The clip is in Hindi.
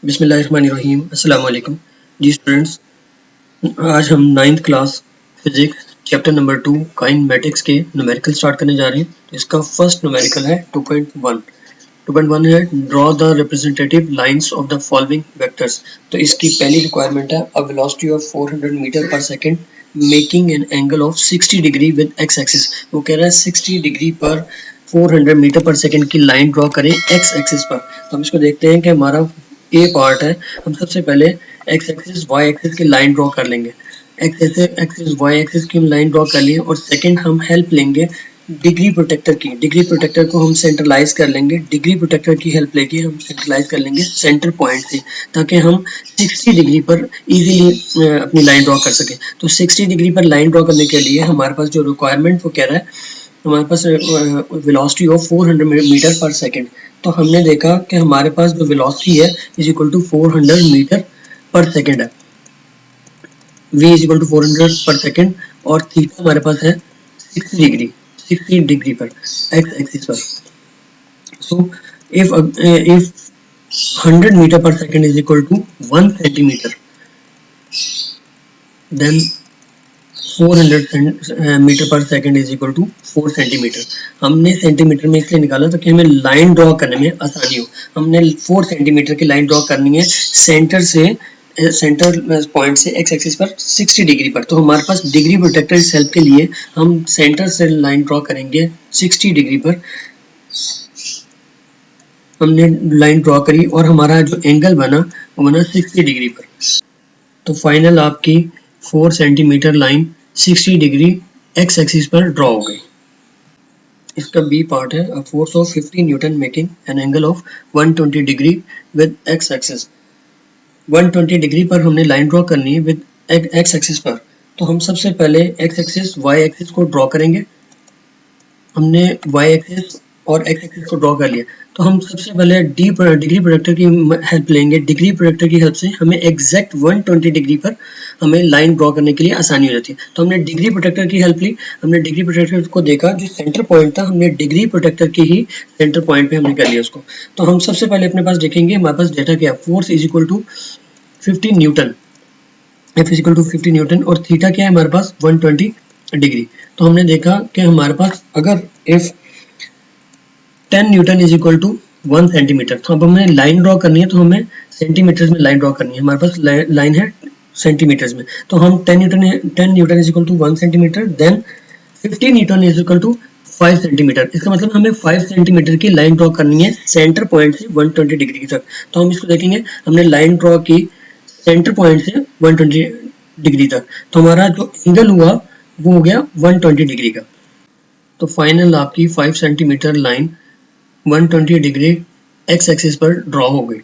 बिस्मिल्लाहिर्रहमानिर्रहीम। अस्सलाम वालेकुम जी स्टूडेंट्स, आज हम 9th class physics chapter number 2 kinematics के न्यूमेरिकल स्टार्ट करने जा रहे हैं। तो इसका फर्स्ट न्यूमेरिकल है 2.1। 2.1 है draw the representative lines of the following vectors. तो इसकी पहली रिक्वायरमेंट है a velocity of 400 metre per second making an angle of 60 degree with x axis. वो कह रहा है 60 डिग्री पर 400 मीटर पर सेकंड की लाइन ड्रॉ करें एक्स एक्सिस पर। तो हम इसको देखते हैं कि हमारा ए पार्ट है। हम सबसे पहले एक्स एक्सिस वाई एक्सिस की लाइन ड्रॉ कर लेंगे। एक्स एक्सिस वाई एक्सिस की लाइन ड्रॉ कर लिए और सेकंड हम हेल्प लेंगे डिग्री प्रोटेक्टर की। डिग्री प्रोटेक्टर को हम सेंट्रलाइज कर लेंगे। डिग्री प्रोटेक्टर की हेल्प लेके हम सेंट्रलाइज कर लेंगे सेंटर पॉइंट से, ताकि हम 60 डिग्री पर इजीली अपनी लाइन ड्रॉ कर सके। तो 60 डिग्री पर लाइन ड्रॉ करने के लिए हमारे पास जो रिक्वायरमेंट वो कह रहा है हमारे पास velocity of 400 metre per second. तो हमने देखा कि हमारे पास जो वेलोसिटी है is equal to 400 metre per second है। v इज इक्वल टू 400 पर सेकंड और थीटा हमारे पास है 60 डिग्री पर एक्स एक्सिस पर। So if 100 metre per second is equal to 1 centimetre, then 400 metre per second is equal to 4 centimetre. हमने सेंटीमीटर में इसलिए निकाला ताकि हमें लाइन ड्रॉ करने में आसानी हो। हमने 4 सेंटीमीटर की लाइन ड्रॉ करनी है सेंटर पॉइंट से एक्स एक्सिस पर 60 डिग्री पर। तो हमारे पास डिग्री प्रोटेक्टर इस हेल्प के लिए हम सेंटर से लाइन ड्रॉ करेंगे 60 डिग्री पर। हमने लाइन ड्रॉ करी और हमारा जो एंगल बना वो बना 60 डिग्री पर। तो फाइनल आपकी 4 centimetre line 60 degree x axis पर ड्रॉ हो गई। इसका बी पार्ट है a force of 50 Newton making an angle of 120 degree with x axis. 120 degree पर हमने लाइन ड्रॉ करनी है विद एक्स एक्सिस पर। तो हम सबसे पहले एक्स एक्सिस वाई एक्सिस को ड्रॉ करेंगे। हमने वाई एक्सिस और एक्स एक्सिस को ड्रॉ कर लिया। तो हम सबसे पहले डिग्री प्रोटेक्टर की हेल्प लेंगे। डिग्री प्रोटेक्टर की हेल्प से हमें एग्जैक्ट 120 डिग्री पर हमें लाइन ड्रॉ करने के लिए आसानी हो जाती है। तो हमने डिग्री प्रोटेक्टर की हेल्प ली। हमने डिग्री प्रोटेक्टर को देखा, जो सेंटर पॉइंट था हमने डिग्री प्रोटेक्टर की ही सेंटर पॉइंट पे हमने कर लिया उसको। तो हम सबसे पहले अपने पास देखेंगे हमारे पास डेटा क्या है। Force is equal to 50 newton, F is equal to 50 newton और थीटा क्या है हमारे पास 120 डिग्री। तो हमने देखा कि हमारे पास अगर if 10 newton is equal to 1 centimetre, तो अब हमें लाइन ड्रॉ करनी है तो हमें सेंटीमीटर्स में लाइन ड्रॉ करनी है। हमारे पास लाइन है सेंटीमीटर्स में। तो हम 10 newton is equal to 1 centimetre, then 50 newton is equal to 5 centimetre. इसका मतलब हमें 5 सेंटीमीटर की लाइन ड्रॉ करनी है सेंटर पॉइंट से 120 डिग्री तक। तो हम इसको देखेंगे, हमने लाइन ड्रॉ की सेंटर पॉइंट से 120 डिग्री तक, तो हमारा जो एंगल हुआ वो हो गया 120 डिग्री का। तो फाइनल आपकी 5 centimetre line 120 degree x axis पर ड्रॉ हो गई।